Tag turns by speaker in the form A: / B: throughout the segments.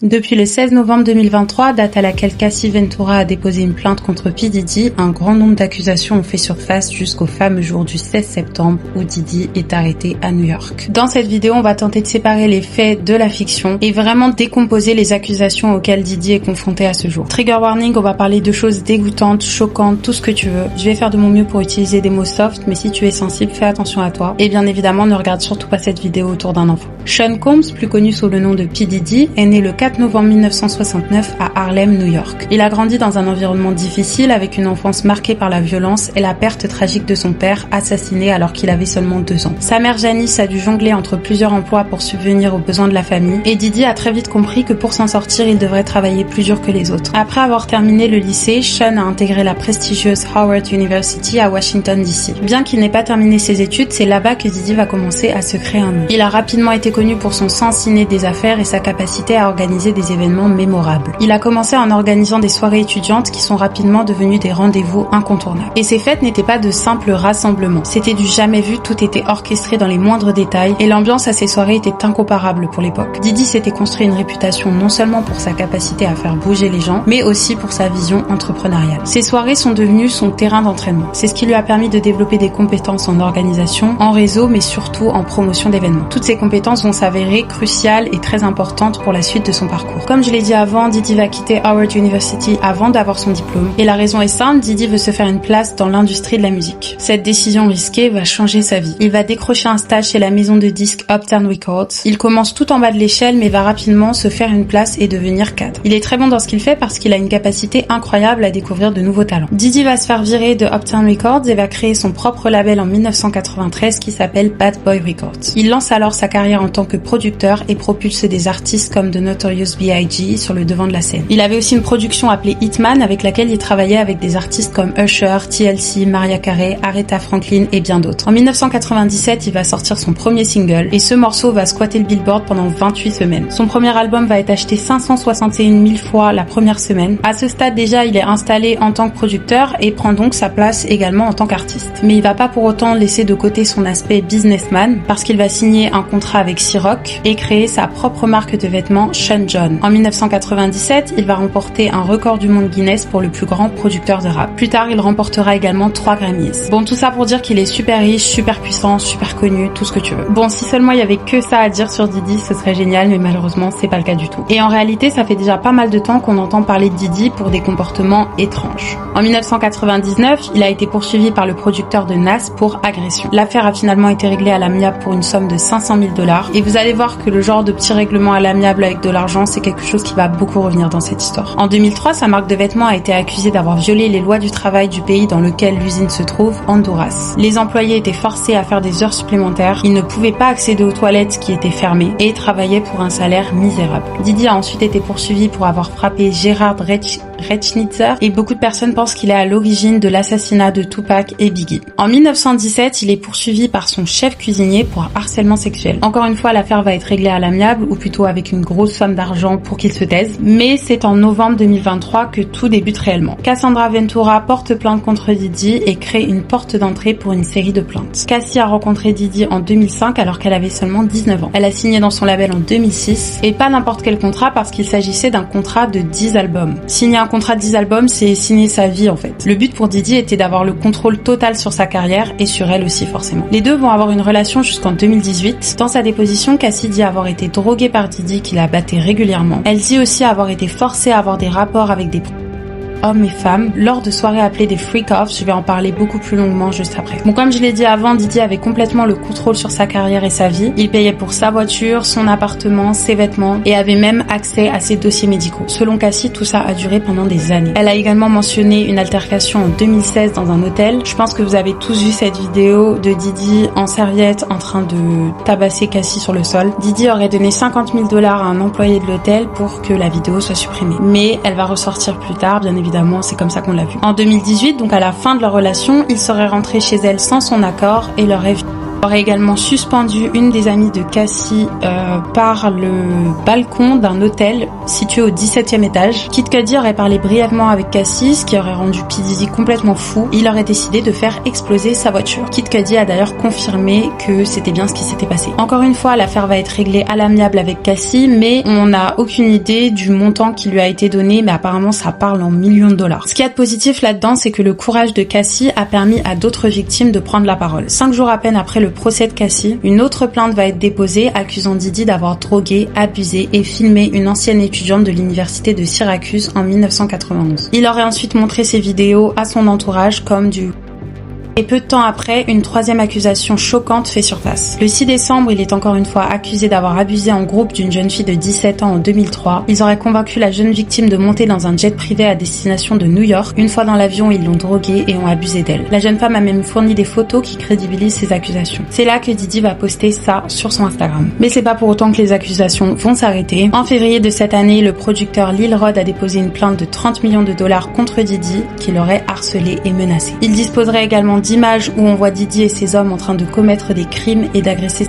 A: Depuis le 16 novembre 2023, date à laquelle Cassie Ventura a déposé une plainte contre P. Diddy, un grand nombre d'accusations ont fait surface jusqu'au fameux jour du 16 septembre où Diddy est arrêté à New York. Dans cette vidéo, on va tenter de séparer les faits de la fiction et vraiment décomposer les accusations auxquelles Diddy est confronté à ce jour. Trigger warning, on va parler de choses dégoûtantes, choquantes, tout ce que tu veux. Je vais faire de mon mieux pour utiliser des mots soft, mais si tu es sensible, fais attention à toi. Et bien évidemment, ne regarde surtout pas cette vidéo autour d'un enfant. Sean Combs, plus connu sous le nom de P. Diddy, est né le 4 novembre 1969 à Harlem, New York. Il a grandi dans un environnement difficile avec une enfance marquée par la violence et la perte tragique de son père, assassiné alors qu'il avait seulement 2 ans. Sa mère Janice a dû jongler entre plusieurs emplois pour subvenir aux besoins de la famille et Diddy a très vite compris que pour s'en sortir, il devrait travailler plus dur que les autres. Après avoir terminé le lycée, Sean a intégré la prestigieuse Howard University à Washington DC. Bien qu'il n'ait pas terminé ses études, c'est là-bas que Diddy va commencer à se créer un nom. Il a rapidement été connu pour son sens inné des affaires et sa capacité à organiser des événements mémorables. Il a commencé en organisant des soirées étudiantes qui sont rapidement devenues des rendez-vous incontournables. Et ces fêtes n'étaient pas de simples rassemblements. C'était du jamais vu, tout était orchestré dans les moindres détails et l'ambiance à ces soirées était incomparable pour l'époque. Diddy s'était construit une réputation non seulement pour sa capacité à faire bouger les gens, mais aussi pour sa vision entrepreneuriale. Ces soirées sont devenues son terrain d'entraînement. C'est ce qui lui a permis de développer des compétences en organisation, en réseau, mais surtout en promotion d'événements. Toutes ces compétences vont s'avérer cruciales et très importantes pour la suite de son parcours. Comme je l'ai dit avant, Diddy va quitter Howard University avant d'avoir son diplôme. Et la raison est simple, Diddy veut se faire une place dans l'industrie de la musique. Cette décision risquée va changer sa vie. Il va décrocher un stage chez la maison de disques Uptown Records. Il commence tout en bas de l'échelle mais va rapidement se faire une place et devenir cadre. Il est très bon dans ce qu'il fait parce qu'il a une capacité incroyable à découvrir de nouveaux talents. Diddy va se faire virer de Uptown Records et va créer son propre label en 1993 qui s'appelle Bad Boy Records. Il lance alors sa carrière en tant que producteur et propulse des artistes comme The Notorious B.I.G. sur le devant de la scène. Il avait aussi une production appelée Hitman avec laquelle il travaillait avec des artistes comme Usher, TLC, Mariah Carey, Aretha Franklin et bien d'autres. En 1997, il va sortir son premier single et ce morceau va squatter le Billboard pendant 28 semaines. Son premier album va être acheté 561 000 fois la première semaine. À ce stade déjà, il est installé en tant que producteur et prend donc sa place également en tant qu'artiste. Mais il va pas pour autant laisser de côté son aspect businessman parce qu'il va signer un contrat avec Ciroc et créer sa propre marque de vêtements Sean John. En 1997, il va remporter un record du monde Guinness pour le plus grand producteur de rap. Plus tard, il remportera également 3 Grammys. Bon, tout ça pour dire qu'il est super riche, super puissant, super connu, tout ce que tu veux. Bon, si seulement il y avait que ça à dire sur Diddy, ce serait génial, mais malheureusement, c'est pas le cas du tout. Et en réalité, ça fait déjà pas mal de temps qu'on entend parler de Diddy pour des comportements étranges. En 1999, il a été poursuivi par le producteur de Nas pour agression. L'affaire a finalement été réglée à l'amiable pour une somme de 500 000 $. Et vous allez voir que le genre de petit règlement à l'amiable avec de l'argent, c'est quelque chose qui va beaucoup revenir dans cette histoire. En 2003, sa marque de vêtements a été accusée d'avoir violé les lois du travail du pays dans lequel l'usine se trouve, Honduras. Les employés étaient forcés à faire des heures supplémentaires, ils ne pouvaient pas accéder aux toilettes qui étaient fermées et travaillaient pour un salaire misérable. Diddy a ensuite été poursuivi pour avoir frappé Gerhard Reschnitzer et beaucoup de personnes pensent qu'il est à l'origine de l'assassinat de Tupac et Biggie. En 1917, il est poursuivi par son chef cuisinier pour harcèlement sexuel. Encore une fois, l'affaire va être réglée à l'amiable ou plutôt avec une grosse somme d'argent pour qu'il se taise, mais c'est en novembre 2023 que tout débute réellement. Cassandra Ventura porte plainte contre Diddy et crée une porte d'entrée pour une série de plaintes. Cassie a rencontré Diddy en 2005 alors qu'elle avait seulement 19 ans. Elle a signé dans son label en 2006 et pas n'importe quel contrat parce qu'il s'agissait d'un contrat de 10 albums. Signer un contrat de 10 albums, c'est signer sa vie en fait. Le but pour Diddy était d'avoir le contrôle total sur sa carrière et sur elle aussi forcément. Les deux vont avoir une relation jusqu'en 2018. Dans sa déposition, Cassie dit avoir été droguée par Diddy qui la battait régulièrement. Elle dit aussi avoir été forcée à avoir des rapports avec des hommes et femmes lors de soirées appelées des freak-offs. Je vais en parler beaucoup plus longuement juste après. Bon, comme je l'ai dit avant, Diddy avait complètement le contrôle sur sa carrière et sa vie. Il payait pour sa voiture, son appartement, ses vêtements et avait même accès à ses dossiers médicaux. Selon Cassie, tout ça a duré pendant des années. Elle a également mentionné une altercation en 2016 dans un hôtel. Je pense que vous avez tous vu cette vidéo de Diddy en serviette en train de tabasser Cassie sur le sol. Diddy aurait donné 50 000 $ à un employé de l'hôtel pour que la vidéo soit supprimée. Mais elle va ressortir plus tard, bien évidemment, c'est comme ça qu'on l'a vu. En 2018, donc à la fin de leur relation, il serait rentré chez elle sans son accord et leur aurait également suspendu une des amies de Cassie par le balcon d'un hôtel situé au 17e étage. Kid Cudi aurait parlé brièvement avec Cassie, ce qui aurait rendu P. Diddy complètement fou. Il aurait décidé de faire exploser sa voiture. Kid Cudi a d'ailleurs confirmé que c'était bien ce qui s'était passé. Encore une fois, l'affaire va être réglée à l'amiable avec Cassie, mais on n'a aucune idée du montant qui lui a été donné, mais apparemment ça parle en millions de dollars. Ce qu'il y a de positif là-dedans, c'est que le courage de Cassie a permis à d'autres victimes de prendre la parole. 5 jours à peine après le procès de Cassie, une autre plainte va être déposée accusant Diddy d'avoir drogué, abusé et filmé une ancienne étudiante de l'université de Syracuse en 1991. Il aurait ensuite montré ces vidéos à son entourage comme du... Et peu de temps après, une troisième accusation choquante fait surface. Le 6 décembre, il est encore une fois accusé d'avoir abusé en groupe d'une jeune fille de 17 ans en 2003. Ils auraient convaincu la jeune victime de monter dans un jet privé à destination de New York. Une fois dans l'avion, ils l'ont droguée et ont abusé d'elle. La jeune femme a même fourni des photos qui crédibilisent ces accusations. C'est là que Diddy va poster ça sur son Instagram. Mais c'est pas pour autant que les accusations vont s'arrêter. En février de cette année, le producteur Lil Rod a déposé une plainte de 30 millions de dollars contre Diddy, qui l'aurait harcelé et menacé. Il disposerait également d'images où on voit Diddy et ses hommes en train de commettre des crimes et d'agresser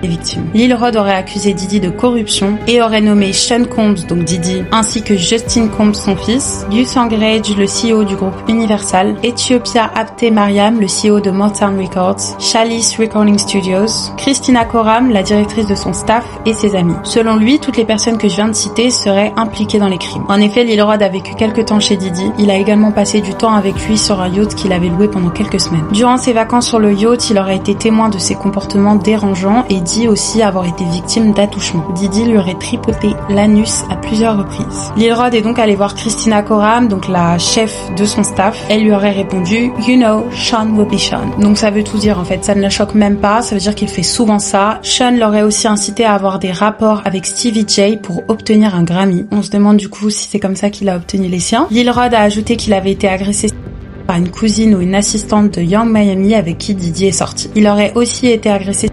A: les victimes. Lil Rod aurait accusé Diddy de corruption et aurait nommé Sean Combs, donc Diddy, ainsi que Justin Combs, son fils, Youth Rage, le CEO du groupe Universal, Ethiopia Abte Mariam, le CEO de Motown Records, Chalice Recording Studios, Christina Koram, la directrice de son staff, et ses amis. Selon lui, toutes les personnes que je viens de citer seraient impliquées dans les crimes. En effet, Lil Rod a vécu quelques temps chez Diddy. Il a également passé du temps avec lui sur un yacht qu'il avait loué pendant quelques semaines. Durant ses vacances sur le yacht, il aurait été témoin de ses comportements dérangeants et dit aussi avoir été victime d'attouchement. Diddy lui aurait tripoté l'anus à plusieurs reprises. Lil Rod est donc allé voir Christina Koram, donc la chef de son staff. Elle lui aurait répondu « You know, Sean will be Sean ». Donc ça veut tout dire en fait, ça ne la choque même pas, ça veut dire qu'il fait souvent ça. Sean l'aurait aussi incité à avoir des rapports avec Stevie J pour obtenir un Grammy. On se demande du coup si c'est comme ça qu'il a obtenu les siens. Lil Rod a ajouté qu'il avait été agressé par une cousine ou une assistante de Young Miami avec qui Diddy est sorti. Il aurait aussi été agressé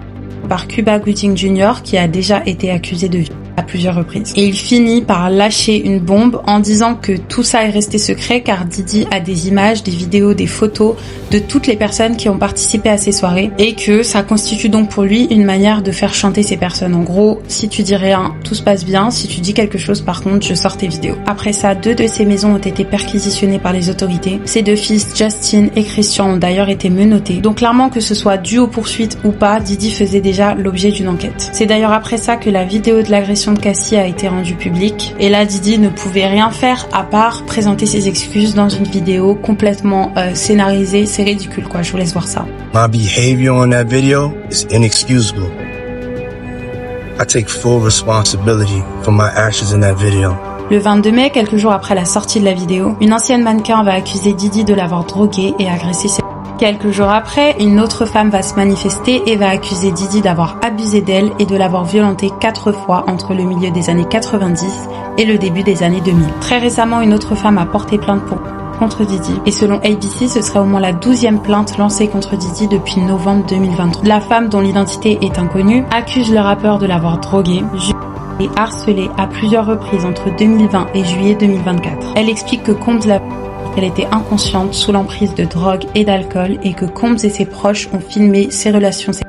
A: par Cuba Gooding Jr. qui a déjà été accusé de viol à plusieurs reprises. Et il finit par lâcher une bombe en disant que tout ça est resté secret car Diddy a des images, des vidéos, des photos de toutes les personnes qui ont participé à ces soirées et que ça constitue donc pour lui une manière de faire chanter ces personnes. En gros, si tu dis rien, tout se passe bien. Si tu dis quelque chose, par contre, je sors tes vidéos. Après ça, 2 de ces maisons ont été perquisitionnées par les autorités. Ses 2 fils, Justin et Christian, ont d'ailleurs été menottés. Donc clairement, que ce soit dû aux poursuites ou pas, Diddy faisait déjà l'objet d'une enquête. C'est d'ailleurs après ça que la vidéo de l'agression de Cassie a été rendue publique. Et là, Diddy ne pouvait rien faire à part présenter ses excuses dans une vidéo complètement scénarisée. C'est ridicule quoi, je vous laisse voir ça.
B: My behavior on that video is inexcusable. I take full responsibility for my actions in that video.
A: Le 22 mai, quelques jours après la sortie de la vidéo, une ancienne mannequin va accuser Diddy de l'avoir drogué et agressé ses... Quelques jours après, une autre femme va se manifester et va accuser Diddy d'avoir abusé d'elle et de l'avoir violentée 4 fois entre le milieu des années 90 et le début des années 2000. Très récemment, une autre femme a porté plainte contre Diddy. Et selon ABC, ce serait au moins la 12e plainte lancée contre Diddy depuis novembre 2023. La femme, dont l'identité est inconnue, accuse le rappeur de l'avoir drogué, et harcelé à plusieurs reprises entre 2020 et juillet 2024. Elle explique que Combs l'a qu'elle était inconsciente sous l'emprise de drogue et d'alcool et que Combs et ses proches ont filmé ses relations sexuelles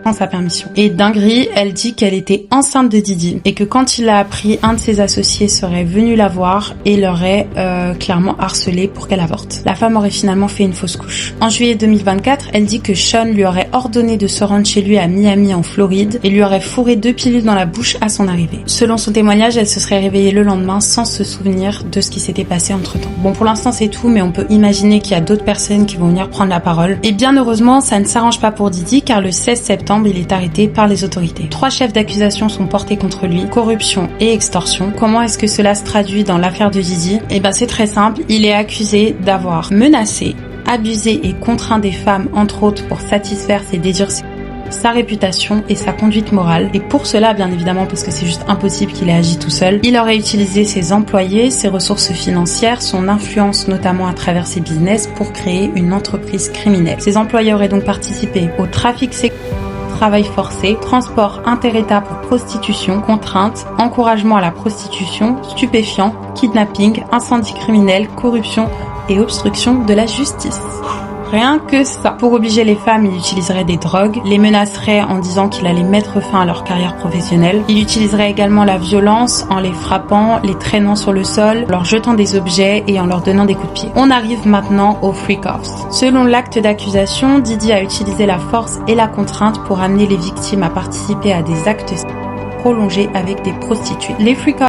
A: sans sa permission. Et dinguerie, elle dit qu'elle était enceinte de Diddy et que quand il l'a appris, un de ses associés serait venu la voir et l'aurait clairement harcelée pour qu'elle avorte. La femme aurait finalement fait une fausse couche. En juillet 2024, elle dit que Sean lui aurait ordonné de se rendre chez lui à Miami en Floride et lui aurait fourré 2 pilules dans la bouche à son arrivée. Selon son témoignage, elle se serait réveillée le lendemain sans se souvenir de ce qui s'était passé entre temps. Bon, pour l'instant c'est tout, mais on peut imaginer qu'il y a d'autres personnes qui vont venir prendre la parole. Et bien heureusement, ça ne s'arrange pas pour Diddy car le 16 septembre, il est arrêté par les autorités. 3 chefs d'accusation sont portés contre lui, corruption et extorsion. Comment est-ce que cela se traduit dans l'affaire de Diddy ? Eh ben c'est très simple, il est accusé d'avoir menacé, abusé et contraint des femmes, entre autres pour satisfaire ses désirs sexuels, sa réputation et sa conduite morale. Et pour cela, bien évidemment, parce que c'est juste impossible qu'il ait agi tout seul, il aurait utilisé ses employés, ses ressources financières, son influence notamment à travers ses business pour créer une entreprise criminelle. Ses employés auraient donc participé au trafic sexuel, travail forcé, transport inter-État pour prostitution, contrainte, encouragement à la prostitution, stupéfiants, kidnapping, incendie criminel, corruption et obstruction de la justice. Rien que ça. Pour obliger les femmes, il utiliserait des drogues, les menacerait en disant qu'il allait mettre fin à leur carrière professionnelle. Il utiliserait également la violence en les frappant, les traînant sur le sol, leur jetant des objets et en leur donnant des coups de pied. On arrive maintenant aux freak-offs. Selon l'acte d'accusation, Didi a utilisé la force et la contrainte pour amener les victimes à participer à des actes prolongés avec des prostituées. Les freak-offs